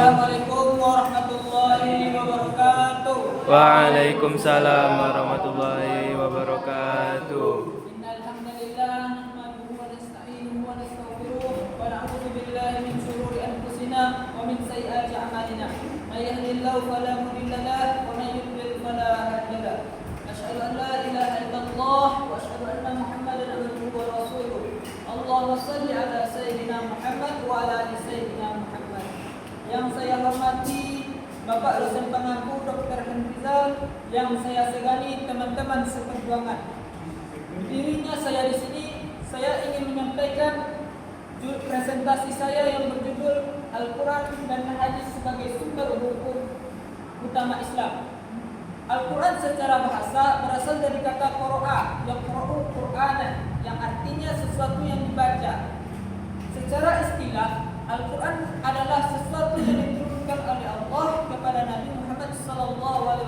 Assalamualaikum warahmatullahi wabarakatuh. Waalaikumsalam warahmatullahi wabarakatuh. Innal hamdalillah nahmaduhu wa nasta'inuhu wa nastaghfiruh wa na'udzu billahi min shururi anfusina wa min sayyiati a'malina. May yahdihillahu fala mudilla lahu wa may yudlil fala hadiya lahu. Asyhadu an la ilaha illallah wa asyhadu anna Muhammadan abduhu wa rasuluh. Allahumma shalli ala sayyidina Muhammad wa ala ali sayyidina Muhammad. Yang saya hormati Bapak dosen pengampu Dr. Henrizal, yang saya segani teman-teman seperjuangan. Dirinya saya di sini, saya ingin menyampaikan presentasi saya yang berjudul Al-Quran dan Hadis sebagai sumber hukum utama Islam. Al-Quran secara bahasa berasal dari kata qara'a, yaqra'u Qur'anan, yang artinya sesuatu yang dibaca. Secara istilah, Al-Quran adalah sesuatu yang diturunkan oleh Allah kepada Nabi Muhammad SAW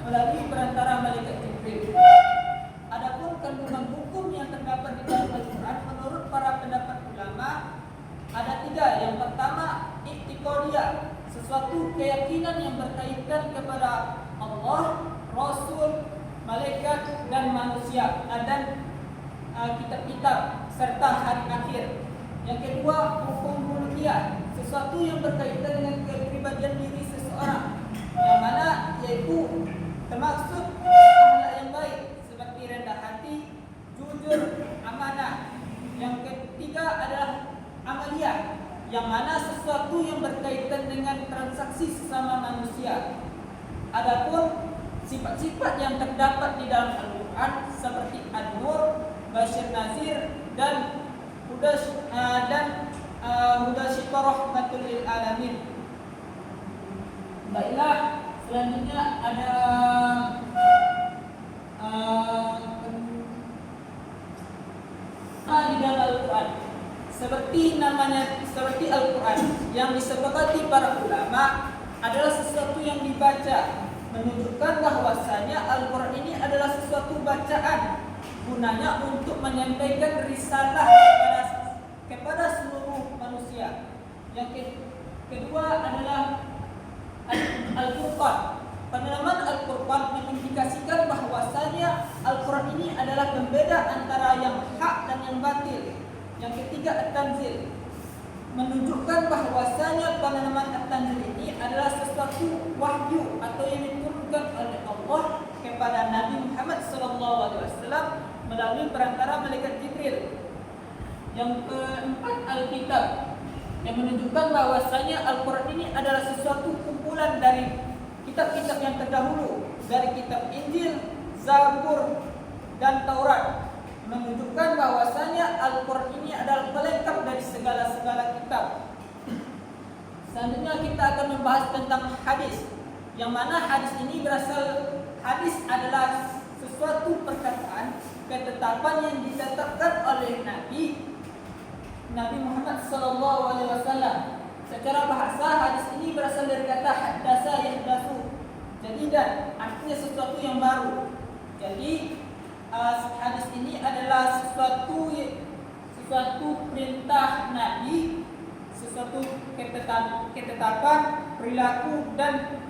melalui perantara malaikat Jibril. Adapun kandungan hukum yang terdapat di dalam Al-Quran menurut para pendapat ulama ada tiga. Yang pertama, i'tiqadiyah, sesuatu keyakinan yang berkaitan kepada Allah, Rasul, malaikat dan manusia dan kitab-kitab serta hari akhir. Yang kedua, hukum uluhiyah, sesuatu yang berkaitan dengan kepribadian diri seseorang, yang mana yaitu termaksud akhlak yang baik seperti rendah hati, jujur, amanah. Yang ketiga adalah amaliyah, yang mana sesuatu yang berkaitan dengan transaksi sesama manusia. Adapun sifat-sifat yang terdapat di dalam Al-Quran seperti An-Nur, Basyir Nazir dan Hudasyifah rahmatul lil alamin. Baiklah, selanjutnya ada di dalam Al-Quran. Seperti Al-Quran yang disepakati para ulama adalah sesuatu yang dibaca, menunjukkan bahwasanya Al-Quran ini adalah sesuatu bacaan gunanya untuk menyampaikan risalah kepada seluruh manusia. Yang kedua adalah Al-Furqan. Peneraman Al-Furqan mengindikasikan bahwasanya Al-Quran ini adalah pembeda antara yang hak dan yang batil. Yang ketiga At-Tanzil, menunjukkan bahwasanya peneraman At-Tanzil ini adalah sesuatu wahyu atau yang diturunkan oleh Allah kepada Nabi Muhammad SAW melalui perantara malaikat Jibril. Yang keempat Alkitab, yang menunjukkan bahwasanya Al-Quran ini adalah sesuatu kumpulan dari kitab-kitab yang terdahulu, dari kitab Injil, Zabur, dan Taurat, menunjukkan bahwasanya Al-Quran ini adalah pelengkap dari segala kitab. Selanjutnya kita akan membahas tentang hadis, yang mana hadis adalah sesuatu perkataan, ketetapan yang ditetapkan oleh Nabi Muhammad SAW. Secara bahasa, hadis ini berasal dari kata hadasa yahdasu, jadidan, artinya sesuatu yang baru. Jadi hadis ini adalah sesuatu perintah Nabi, sesuatu ketetapan, perilaku dan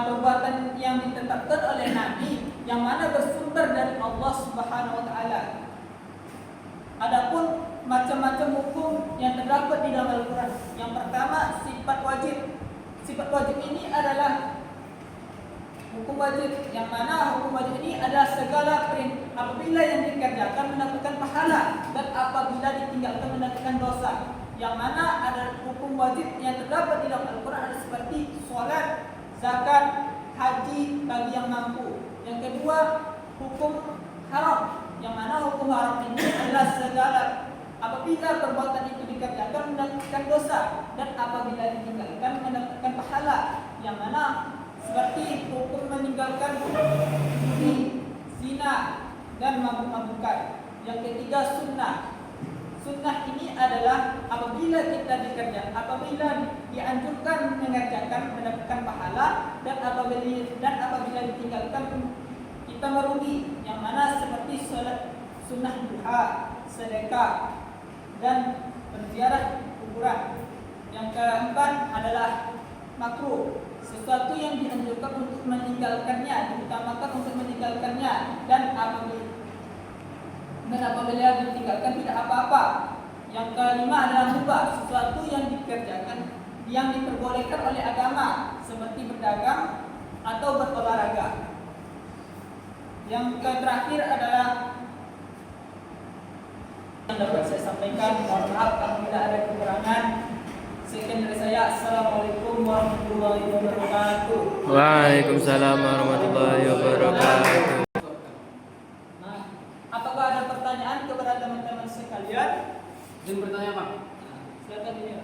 perbuatan yang ditetapkan oleh Nabi, yang mana bersumber dari Allah Subhanahu wa taala. Adapun macam-macam hukum yang terdapat di dalam Al-Quran. Yang pertama, sifat wajib. Sifat wajib ini adalah hukum wajib, yang mana hukum wajib ini adalah segala apabila yang dikerjakan mendapatkan pahala dan apabila ditinggalkan mendapatkan dosa. Yang mana ada hukum wajib yang terdapat di dalam Al-Quran ada seperti sholat, zakat, haji bagi yang mampu. Yang kedua, hukum haram, yang mana hukum haram ini adalah segala apabila perbuatan itu dikerjakan mendapatkan dosa dan apabila ditinggalkan mendapatkan pahala. Yang mana seperti hukum meninggalkan judi, zina dan mabuk-mabukan. Yang ketiga sunnah. Sunnah ini adalah apabila dianjurkan mengerjakan mendapatkan pahala dan apabila ditinggalkan kita merugi. Yang mana seperti sholat sunnah duha, sedekah dan berziarah kuburan. Yang keempat adalah makruh, sesuatu yang dianjurkan untuk meninggalkannya, diutamakan untuk meninggalkannya, dan apabila ditinggalkan tidak apa-apa. Yang kelima adalah mubah, sesuatu yang dikerjakan, yang diperbolehkan oleh agama, seperti berdagang atau berolahraga. Yang terakhir adalah yang dapat saya sampaikan. Mohon maaf apabila ada kekurangan. Sekian dari saya. Assalamualaikum warahmatullahi wabarakatuh. Waalaikumsalam warahmatullahi wabarakatuh. Nah, apakah ada pertanyaan kepada teman-teman sekalian? Izin bertanya, Pak. Silakan ini.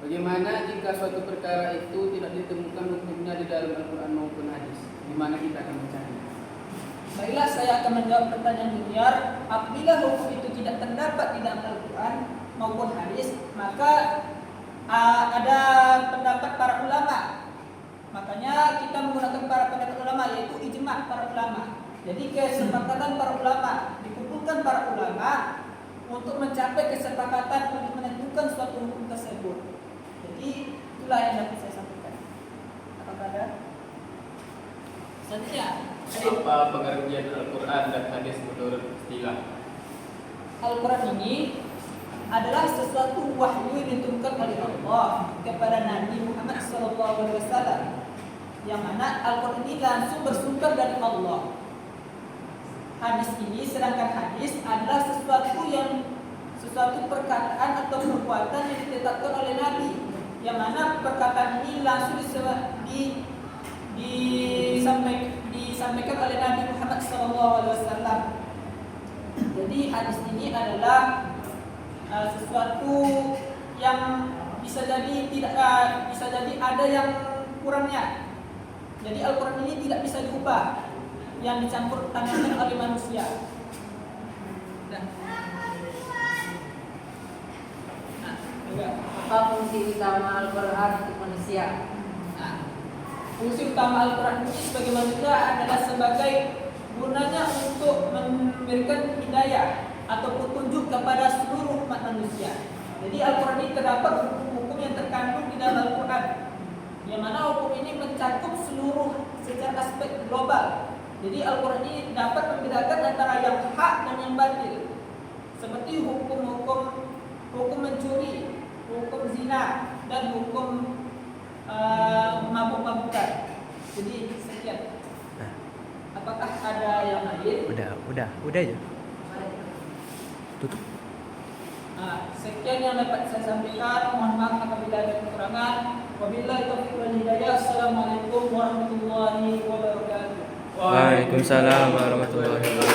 Bagaimana jika suatu perkara itu tidak ditemukan hukumnya di dalam Al-Quran maupun hadis? Di mana kita akan mencari? Baiklah, saya akan menjawab pertanyaan Junior. Apabila hukum itu tidak terdapat di dalam Al-Quran maupun hadis, maka ada pendapat para ulama. Makanya kita menggunakan para pendapat ulama, yaitu ijma' para ulama. Jadi kesepakatan para ulama, dikumpulkan para ulama untuk mencapai kesepakatan untuk menentukan suatu hukum tersebut. Jadi itulah yang dapat saya sampaikan. Apakah ada? Selanjutnya, Apa pengertian Al-Quran dan hadis menurut istilah? Al-Quran ini adalah sesuatu wahyu yang diturunkan oleh Allah kepada Nabi Muhammad SAW, yang mana Al-Quran ini langsung bersumber dari Allah. Hadis ini, sedangkan hadis adalah sesuatu perkataan atau perbuatan yang ditetapkan oleh Nabi, yang mana perkataan ini langsung disampaikan oleh Nabi Muhammad SAW. Jadi hadis ini adalah sesuatu yang bisa jadi ada yang kurangnya. Jadi Al-Quran ini tidak bisa diubah, yang dicampur tangankan oleh manusia. Apa fungsi utama Al-Quran untuk manusia? Fungsi utama Al-Quran ini sebagai manusia adalah sebagai gunanya untuk memberikan hidayah atau petunjuk kepada seluruh umat manusia. Jadi Al-Quran ini terdapat hukum-hukum yang terkandung di dalam Al-Quran, yang mana hukum ini mencakup seluruh secara aspek global. Jadi Al-Quran ini dapat membedakan antara yang hak dan yang batil, seperti hukum mencuri, hukum zina, dan hukum mabuk-mabukan. Jadi sekian. Apakah ada yang lain? Udah aja. Tutup. Sekian yang dapat saya sampaikan. Mohon maaf apabila ada kekurangan. Wabillahi taufiq wal hidayah. Assalamualaikum warahmatullahi wabarakatuh. Waalaikumsalam warahmatullahi wabarakatuh.